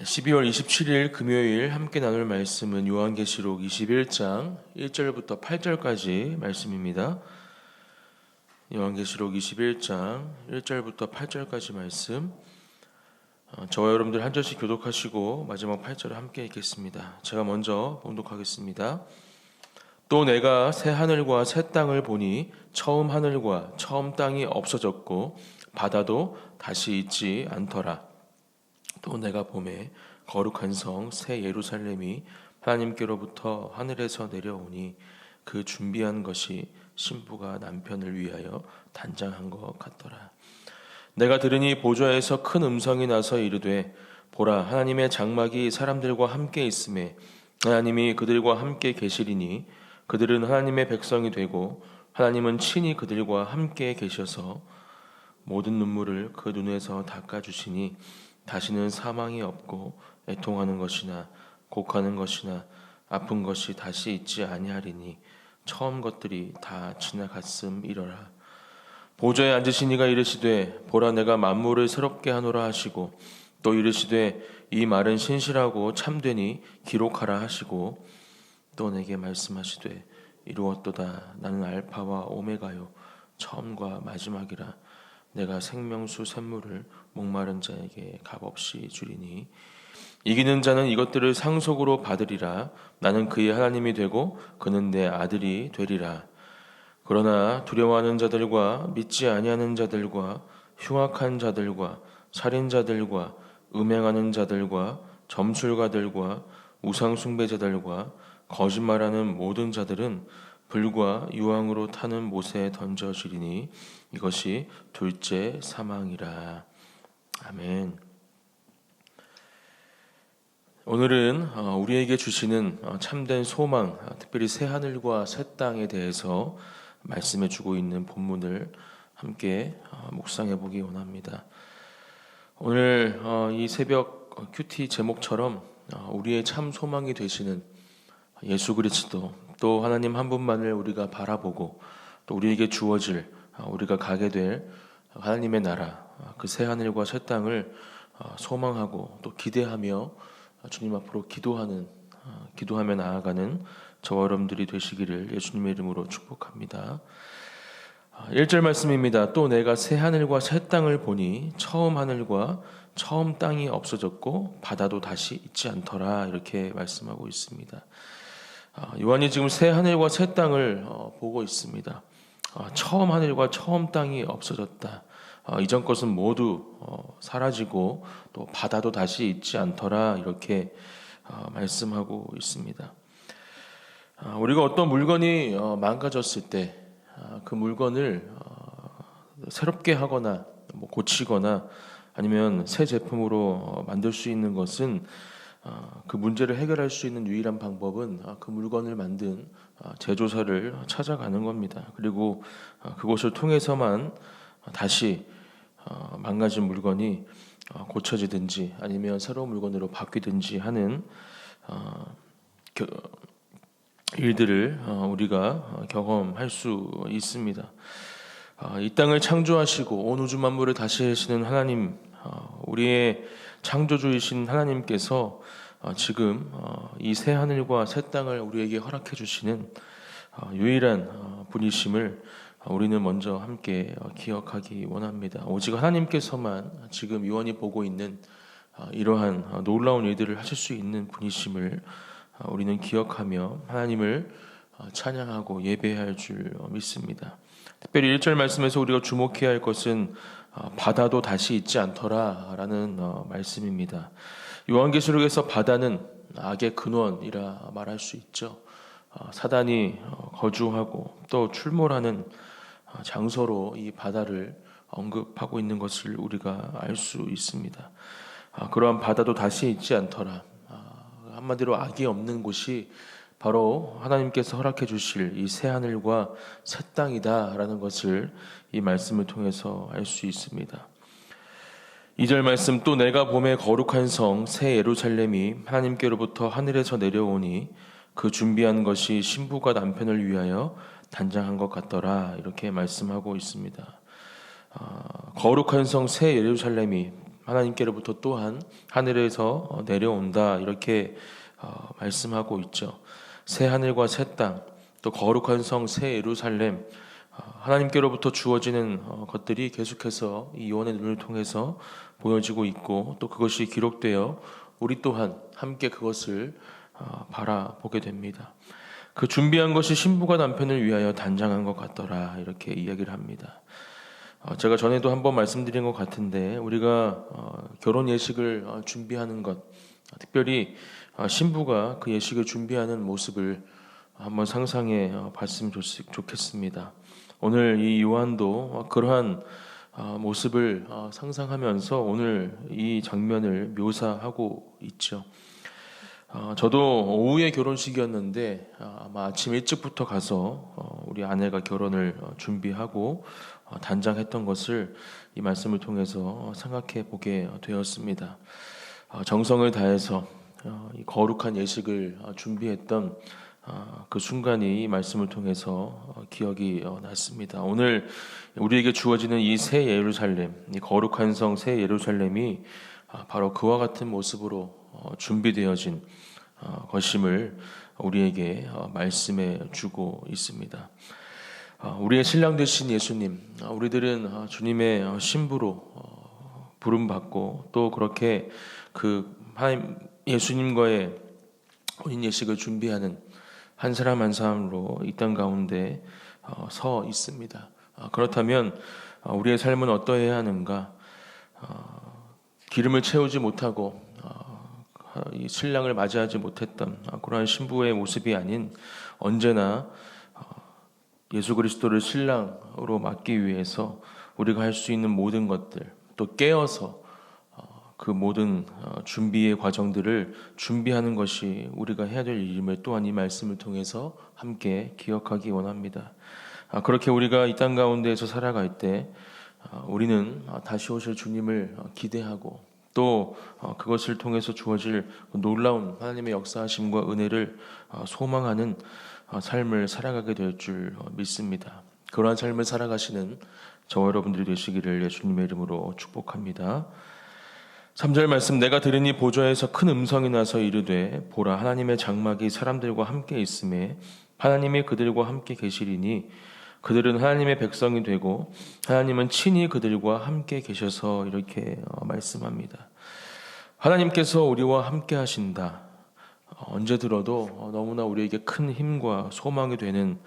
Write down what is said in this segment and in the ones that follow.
12월 27일 금요일 함께 나눌 말씀은 요한계시록 21장 1절부터 8절까지 말씀입니다. 요한계시록 21장 1절부터 8절까지 말씀, 저와 여러분들 한 절씩 교독하시고 마지막 8절을 함께 읽겠습니다. 제가 먼저 봉독하겠습니다. 또 내가 새 하늘과 새 땅을 보니 처음 하늘과 처음 땅이 없어졌고 바다도 다시 있지 않더라. 또 내가 보매 거룩한 성 새 예루살렘이 하나님께로부터 하늘에서 내려오니 그 준비한 것이 신부가 남편을 위하여 단장한 것 같더라. 내가 들으니 보좌에서 큰 음성이 나서 이르되 보라, 하나님의 장막이 사람들과 함께 있음에 하나님이 그들과 함께 계시리니 그들은 하나님의 백성이 되고 하나님은 친히 그들과 함께 계셔서 모든 눈물을 그 눈에서 닦아주시니 다시는 사망이 없고 애통하는 것이나 곡하는 것이나 아픈 것이 다시 있지 아니하리니 처음 것들이 다 지나갔음이러라. 보좌에 앉으신 이가 이르시되 보라, 내가 만물을 새롭게 하노라 하시고 또 이르시되 이 말은 신실하고 참되니 기록하라 하시고 또 내게 말씀하시되 이루었도다. 나는 알파와 오메가요 처음과 마지막이라. 내가 생명수 샘물을 목마른 자에게 값없이 주리니 이기는 자는 이것들을 상속으로 받으리라. 나는 그의 하나님이 되고 그는 내 아들이 되리라. 그러나 두려워하는 자들과 믿지 아니하는 자들과 흉악한 자들과 살인자들과 음행하는 자들과 점술가들과 우상숭배자들과 거짓말하는 모든 자들은 불과 유황으로 타는 못에 던져지리니 이것이 둘째 사망이라. 아멘. 오늘은 우리에게 주시는 참된 소망, 특별히 새 하늘과 새 땅에 대해서 말씀해 주고 있는 본문을 함께 묵상해 보기 원합니다. 오늘 이 새벽 큐티 제목처럼 우리의 참 소망이 되시는 예수 그리스도, 또 하나님 한 분만을 우리가 바라보고 또 우리에게 주어질, 우리가 가게 될 하나님의 나라, 그 새 하늘과 새 땅을 소망하고 또 기대하며 주님 앞으로 기도하며 나아가는 저와 여러분들이 되시기를 예수님의 이름으로 축복합니다. 1절 말씀입니다. 또 내가 새 하늘과 새 땅을 보니 처음 하늘과 처음 땅이 없어졌고 바다도 다시 있지 않더라. 이렇게 말씀하고 있습니다. 요한이 지금 새 하늘과 새 땅을 보고 있습니다. 처음 하늘과 처음 땅이 없어졌다. 이전 것은 모두 사라지고 또 바다도 다시 있지 않더라. 이렇게 말씀하고 있습니다. 우리가 어떤 물건이 망가졌을 때 그 물건을 새롭게 하거나 고치거나 아니면 새 제품으로 만들 수 있는 것은 그 문제를 해결할 수 있는 유일한 방법은 그 물건을 만든 제조사를 찾아가는 겁니다. 그리고 그곳을 통해서만 다시 망가진 물건이 고쳐지든지 아니면 새로운 물건으로 바뀌든지 하는 일들을 우리가 경험할 수 있습니다. 이 땅을 창조하시고 온 우주 만물을 다시 하시는 하나님, 우리의 창조주이신 하나님께서 지금 이 새 하늘과 새 땅을 우리에게 허락해 주시는 유일한 분이심을 우리는 먼저 함께 기억하기 원합니다. 오직 하나님께서만 지금 요한이 보고 있는 이러한 놀라운 일들을 하실 수 있는 분이심을 우리는 기억하며 하나님을 찬양하고 예배할 줄 믿습니다. 특별히 1절 말씀에서 우리가 주목해야 할 것은 바다도 다시 있지 않더라 라는 말씀입니다. 요한계시록에서 바다는 악의 근원이라 말할 수 있죠. 사단이 거주하고 또 출몰하는 장소로 이 바다를 언급하고 있는 것을 우리가 알 수 있습니다. 그러한 바다도 다시 있지 않더라. 한마디로 악이 없는 곳이 바로 하나님께서 허락해 주실 이 새 하늘과 새 땅이다라는 것을 이 말씀을 통해서 알 수 있습니다. 2절 말씀, 또 내가 봄에 거룩한 성 새 예루살렘이 하나님께로부터 하늘에서 내려오니 그 준비한 것이 신부가 남편을 위하여 단장한 것 같더라. 이렇게 말씀하고 있습니다. 거룩한 성 새 예루살렘이 하나님께로부터 또한 하늘에서 내려온다 이렇게 말씀하고 있죠. 새 하늘과 새 땅, 또 거룩한 성 새 예루살렘, 하나님께로부터 주어지는 것들이 계속해서 이 요한의 눈을 통해서 보여지고 있고, 또 그것이 기록되어 우리 또한 함께 그것을 바라보게 됩니다. 그 준비한 것이 신부가 남편을 위하여 단장한 것 같더라 이렇게 이야기를 합니다. 제가 전에도 한번 말씀드린 것 같은데, 우리가 결혼 예식을 준비하는 것, 특별히 신부가 그 예식을 준비하는 모습을 한번 상상해 봤으면 좋겠습니다. 오늘 이 요한도 그러한 모습을 상상하면서 오늘 이 장면을 묘사하고 있죠. 저도 오후에 결혼식이었는데 아마 아침 일찍부터 가서 우리 아내가 결혼을 준비하고 단장했던 것을 이 말씀을 통해서 생각해 보게 되었습니다. 정성을 다해서 이 거룩한 예식을 준비했던 그 순간이 이 말씀을 통해서 기억이 났습니다. 오늘 우리에게 주어지는 이 새 예루살렘, 이 거룩한 성 새 예루살렘이 바로 그와 같은 모습으로 준비되어진 것임을 우리에게 말씀해 주고 있습니다. 우리의 신랑 되신 예수님, 우리들은 주님의 신부로 부름받고, 또 그렇게 그 하나님 예수님과의 혼인 예식을 준비하는 한 사람 한 사람으로 이 땅 가운데 서 있습니다. 그렇다면 우리의 삶은 어떠해야 하는가? 기름을 채우지 못하고 이 신랑을 맞이하지 못했던 그러한 신부의 모습이 아닌, 언제나 예수 그리스도를 신랑으로 맞기 위해서 우리가 할 수 있는 모든 것들, 또 깨어서 그 모든 준비의 과정들을 준비하는 것이 우리가 해야 될 일임을 또한 이 말씀을 통해서 함께 기억하기 원합니다. 그렇게 우리가 이 땅 가운데에서 살아갈 때 우리는 다시 오실 주님을 기대하고, 또 그것을 통해서 주어질 놀라운 하나님의 역사하심과 은혜를 소망하는 삶을 살아가게 될 줄 믿습니다. 그러한 삶을 살아가시는 저와 여러분들이 되시기를 예수님의 이름으로 축복합니다. 3절 말씀, 내가 들으니 보좌에서 큰 음성이 나서 이르되 보라, 하나님의 장막이 사람들과 함께 있음에 하나님이 그들과 함께 계시리니 그들은 하나님의 백성이 되고 하나님은 친히 그들과 함께 계셔서 이렇게 말씀합니다. 하나님께서 우리와 함께 하신다. 언제 들어도 너무나 우리에게 큰 힘과 소망이 되는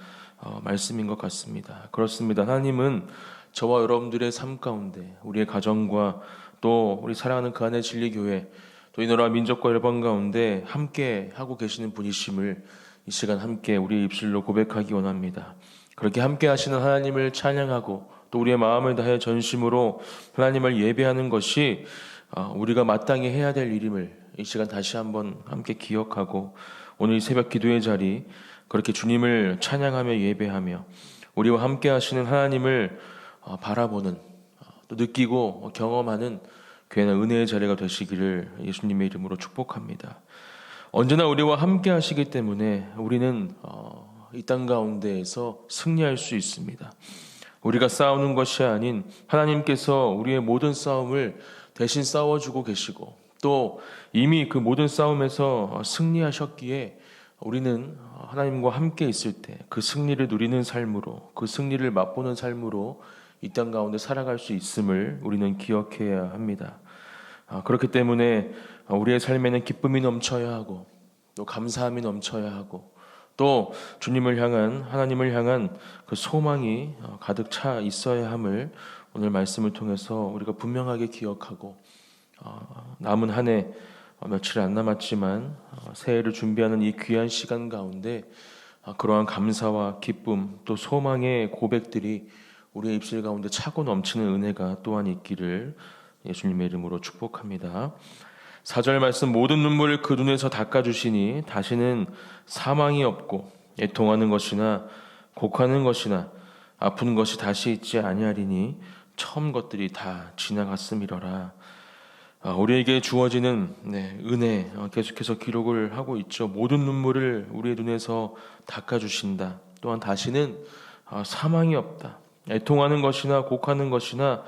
말씀인 것 같습니다. 그렇습니다. 하나님은 저와 여러분들의 삶 가운데, 우리의 가정과 또 우리 사랑하는 그 안의 진리교회, 또 이 나라 민족과 열방 가운데 함께 하고 계시는 분이심을 이 시간 함께 우리의 입술로 고백하기 원합니다. 그렇게 함께 하시는 하나님을 찬양하고, 또 우리의 마음을 다해 전심으로 하나님을 예배하는 것이 우리가 마땅히 해야 될 일임을 이 시간 다시 한번 함께 기억하고, 오늘 새벽 기도의 자리 그렇게 주님을 찬양하며 예배하며 우리와 함께 하시는 하나님을 바라보는, 또 느끼고 경험하는 귀한 은혜의 자리가 되시기를 예수님의 이름으로 축복합니다. 언제나 우리와 함께 하시기 때문에 우리는 이 땅 가운데에서 승리할 수 있습니다. 우리가 싸우는 것이 아닌 하나님께서 우리의 모든 싸움을 대신 싸워주고 계시고, 또 이미 그 모든 싸움에서 승리하셨기에 우리는 하나님과 함께 있을 때 그 승리를 누리는 삶으로, 그 승리를 맛보는 삶으로 이 땅 가운데 살아갈 수 있음을 우리는 기억해야 합니다. 그렇기 때문에 우리의 삶에는 기쁨이 넘쳐야 하고, 또 감사함이 넘쳐야 하고, 또 주님을 향한, 하나님을 향한 그 소망이 가득 차 있어야 함을 오늘 말씀을 통해서 우리가 분명하게 기억하고, 남은 한 해 며칠 안 남았지만 새해를 준비하는 이 귀한 시간 가운데 그러한 감사와 기쁨, 또 소망의 고백들이 우리의 입술 가운데 차고 넘치는 은혜가 또한 있기를 예수님의 이름으로 축복합니다. 4절 말씀, 모든 눈물을 그 눈에서 닦아주시니 다시는 사망이 없고 애통하는 것이나 곡하는 것이나 아픈 것이 다시 있지 아니하리니 처음 것들이 다 지나갔음이러라. 우리에게 주어지는 은혜 계속해서 기록을 하고 있죠. 모든 눈물을 우리의 눈에서 닦아주신다. 또한 다시는 사망이 없다. 애통하는 것이나 곡하는 것이나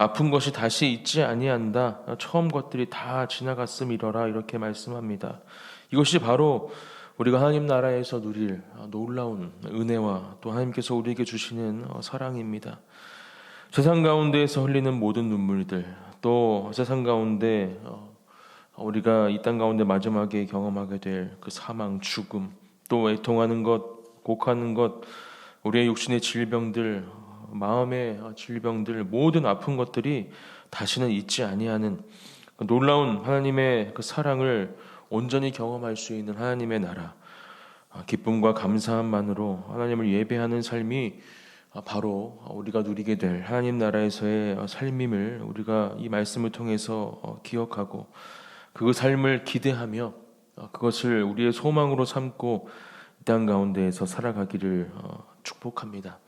아픈 것이 다시 있지 아니한다. 처음 것들이 다 지나갔음이러라. 이렇게 말씀합니다. 이것이 바로 우리가 하나님 나라에서 누릴 놀라운 은혜와 또 하나님께서 우리에게 주시는 사랑입니다. 세상 가운데에서 흘리는 모든 눈물들, 또 세상 가운데 우리가 이 땅 가운데 마지막에 경험하게 될 그 사망, 죽음, 또 애통하는 것, 곡하는 것, 우리의 육신의 질병들, 마음의 질병들, 모든 아픈 것들이 다시는 잊지 아니하는 놀라운 하나님의 그 사랑을 온전히 경험할 수 있는 하나님의 나라, 기쁨과 감사함만으로 하나님을 예배하는 삶이 바로 우리가 누리게 될 하나님 나라에서의 삶임을 우리가 이 말씀을 통해서 기억하고 그 삶을 기대하며 그것을 우리의 소망으로 삼고 이 땅 가운데에서 살아가기를 축복합니다.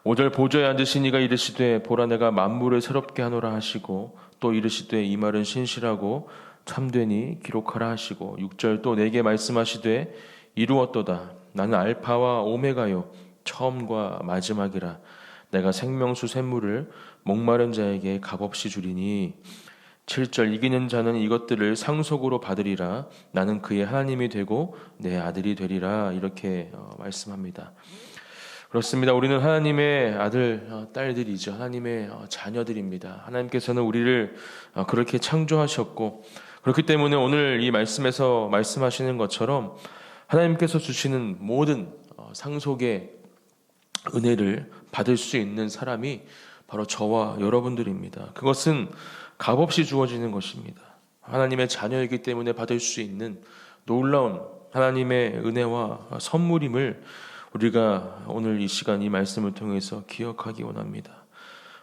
5절 보좌에 앉으신 이가 이르시되 보라 내가 만물을 새롭게 하노라 하시고 또 이르시되 이 말은 신실하고 참되니 기록하라 하시고 6절 또 내게 말씀하시되 이루었도다 나는 알파와 오메가요 처음과 마지막이라 내가 생명수 샘물을 목마른 자에게 값없이 주리니 7절 이기는 자는 이것들을 상속으로 받으리라 나는 그의 하나님이 되고 내 아들이 되리라 이렇게 말씀합니다. 그렇습니다. 우리는 하나님의 아들, 딸들이죠. 하나님의 자녀들입니다. 하나님께서는 우리를 그렇게 창조하셨고 그렇기 때문에 오늘 이 말씀에서 말씀하시는 것처럼 하나님께서 주시는 모든 상속의 은혜를 받을 수 있는 사람이 바로 저와 여러분들입니다. 그것은 값없이 주어지는 것입니다. 하나님의 자녀이기 때문에 받을 수 있는 놀라운 하나님의 은혜와 선물임을 우리가 오늘 이 시간 이 말씀을 통해서 기억하기 원합니다.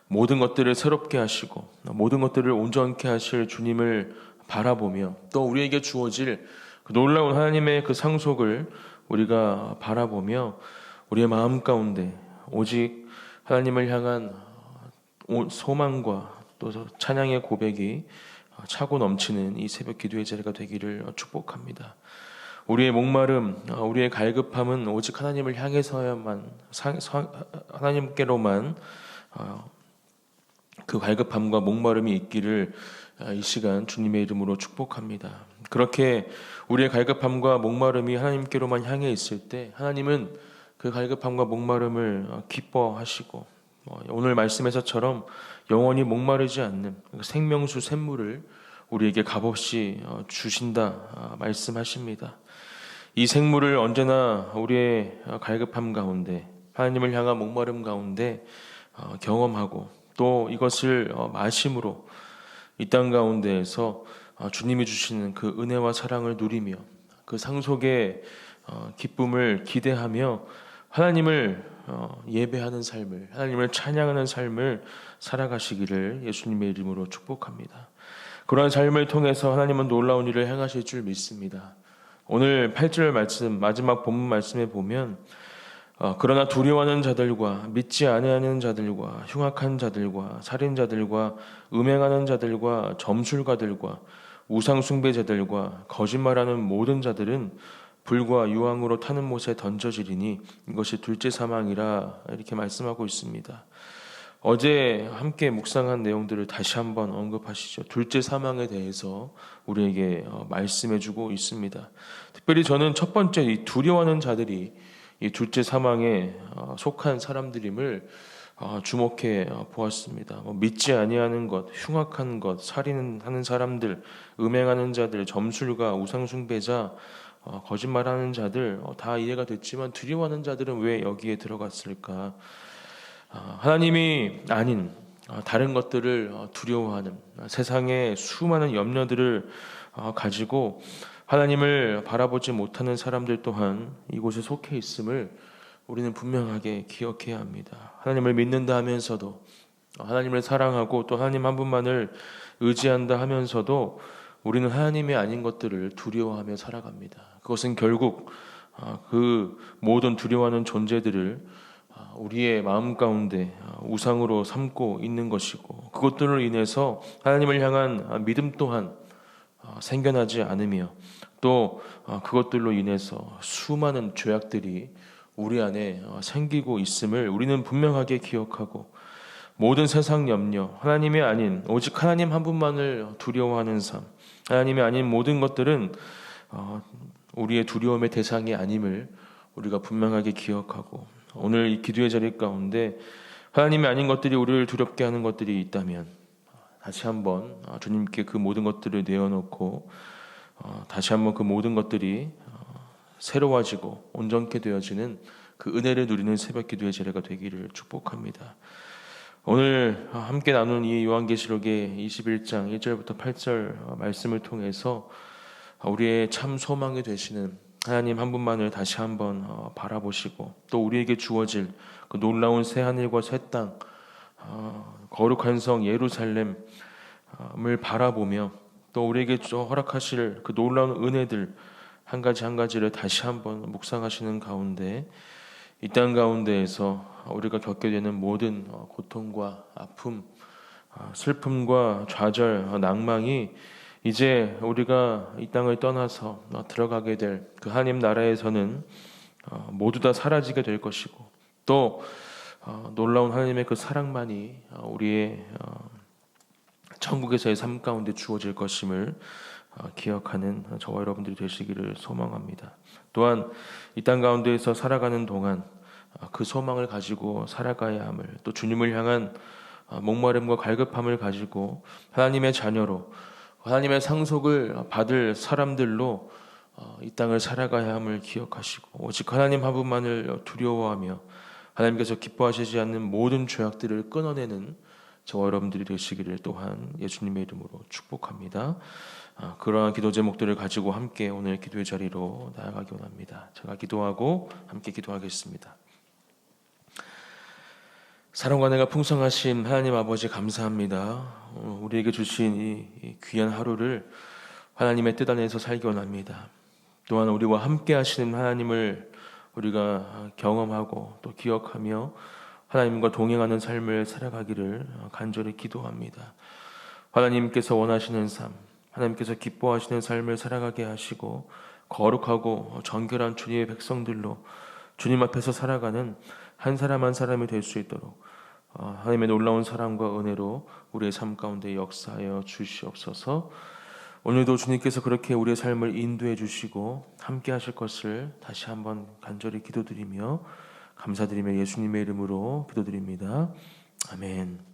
모든 것들을 새롭게 하시고 모든 것들을 온전케 하실 주님을 바라보며 또 우리에게 주어질 그 놀라운 하나님의 그 상속을 우리가 바라보며 우리의 마음 가운데 오직 하나님을 향한 소망과 또 찬양의 고백이 차고 넘치는 이 새벽 기도의 자리가 되기를 축복합니다. 우리의 목마름, 우리의 갈급함은 오직 하나님을 향해서야만 하나님께로만 그 갈급함과 목마름이 있기를 이 시간 주님의 이름으로 축복합니다. 그렇게 우리의 갈급함과 목마름이 하나님께로만 향해 있을 때 하나님은 그 갈급함과 목마름을 기뻐하시고 오늘 말씀에서처럼 영원히 목마르지 않는 생명수 샘물을 우리에게 값없이 주신다 말씀하십니다. 이 생물을 언제나 우리의 갈급함 가운데 하나님을 향한 목마름 가운데 경험하고 또 이것을 마심으로 이 땅 가운데에서 주님이 주시는 그 은혜와 사랑을 누리며 그 상속의 기쁨을 기대하며 하나님을 예배하는 삶을 하나님을 찬양하는 삶을 살아가시기를 예수님의 이름으로 축복합니다. 그러한 삶을 통해서 하나님은 놀라운 일을 행하실 줄 믿습니다. 오늘 8절 말씀 마지막 본문 말씀에 보면 그러나 두려워하는 자들과 믿지 아니하는 자들과 흉악한 자들과 살인자들과 음행하는 자들과 점술가들과 우상 숭배자들과 거짓말하는 모든 자들은 불과 유황으로 타는 못에 던져지리니 이것이 둘째 사망이라 이렇게 말씀하고 있습니다. 어제 함께 묵상한 내용들을 다시 한번 언급하시죠. 둘째 사망에 대해서 우리에게 말씀해주고 있습니다. 특별히 저는 첫 번째 이 두려워하는 자들이 이 둘째 사망에 속한 사람들임을 주목해 보았습니다. 믿지 아니하는 것, 흉악한 것, 살인하는 사람들, 음행하는 자들, 점술가, 우상숭배자, 거짓말하는 자들 다 이해가 됐지만 두려워하는 자들은 왜 여기에 들어갔을까? 하나님이 아닌 다른 것들을 두려워하는 세상의 수많은 염려들을 가지고 하나님을 바라보지 못하는 사람들 또한 이곳에 속해 있음을 우리는 분명하게 기억해야 합니다. 하나님을 믿는다 하면서도 하나님을 사랑하고 또 하나님 한 분만을 의지한다 하면서도 우리는 하나님이 아닌 것들을 두려워하며 살아갑니다. 그것은 결국 그 모든 두려워하는 존재들을 우리의 마음 가운데 우상으로 삼고 있는 것이고 그것들로 인해서 하나님을 향한 믿음 또한 생겨나지 않으며 또 그것들로 인해서 수많은 죄악들이 우리 안에 생기고 있음을 우리는 분명하게 기억하고 모든 세상 염려, 하나님이 아닌 오직 하나님 한 분만을 두려워하는 삶, 하나님이 아닌 모든 것들은 우리의 두려움의 대상이 아님을 우리가 분명하게 기억하고, 오늘 이 기도의 자리 가운데 하나님이 아닌 것들이 우리를 두렵게 하는 것들이 있다면 다시 한번 주님께 그 모든 것들을 내어놓고 다시 한번 그 모든 것들이 새로워지고 온전케 되어지는 그 은혜를 누리는 새벽 기도의 자리가 되기를 축복합니다. 오늘 함께 나눈 이 요한계시록의 21장 1절부터 8절 말씀을 통해서 우리의 참 소망이 되시는 하나님 한 분만을 다시 한번 바라보시고, 또 우리에게 주어질 그 놀라운 새 하늘과 새 땅, 거룩한 성 예루살렘을 바라보며, 또 우리에게 허락하실 그 놀라운 은혜들 한 가지 한 가지를 다시 한번 묵상하시는 가운데, 이 땅 가운데에서 우리가 겪게 되는 모든 고통과 아픔, 슬픔과 좌절, 낭망이 이제 우리가 이 땅을 떠나서 들어가게 될 그 하나님 나라에서는 모두 다 사라지게 될 것이고, 또 놀라운 하나님의 그 사랑만이 우리의 천국에서의 삶 가운데 주어질 것임을 기억하는 저와 여러분들이 되시기를 소망합니다. 또한 이 땅 가운데에서 살아가는 동안 그 소망을 가지고 살아가야 함을, 또 주님을 향한 목마름과 갈급함을 가지고 하나님의 자녀로, 하나님의 상속을 받을 사람들로 이 땅을 살아가야 함을 기억하시고, 오직 하나님 한 분만을 두려워하며 하나님께서 기뻐하시지 않는 모든 죄악들을 끊어내는 저와 여러분들이 되시기를 또한 예수님의 이름으로 축복합니다. 그러한 기도 제목들을 가지고 함께 오늘 기도의 자리로 나아가기 원합니다. 제가 기도하고 함께 기도하겠습니다. 사랑과 은혜가 풍성하신 하나님 아버지, 감사합니다. 우리에게 주신 이 귀한 하루를 하나님의 뜻 안에서 살기 원합니다. 또한 우리와 함께 하시는 하나님을 우리가 경험하고 또 기억하며 하나님과 동행하는 삶을 살아가기를 간절히 기도합니다. 하나님께서 원하시는 삶, 하나님께서 기뻐하시는 삶을 살아가게 하시고, 거룩하고 정결한 주님의 백성들로 주님 앞에서 살아가는 한 사람 한 사람이 될 수 있도록 하나님의 놀라운 사랑과 은혜로 우리의 삶 가운데 역사하여 주시옵소서. 오늘도 주님께서 그렇게 우리의 삶을 인도해 주시고 함께 하실 것을 다시 한번 간절히 기도드리며 감사드리며 예수님의 이름으로 기도드립니다. 아멘.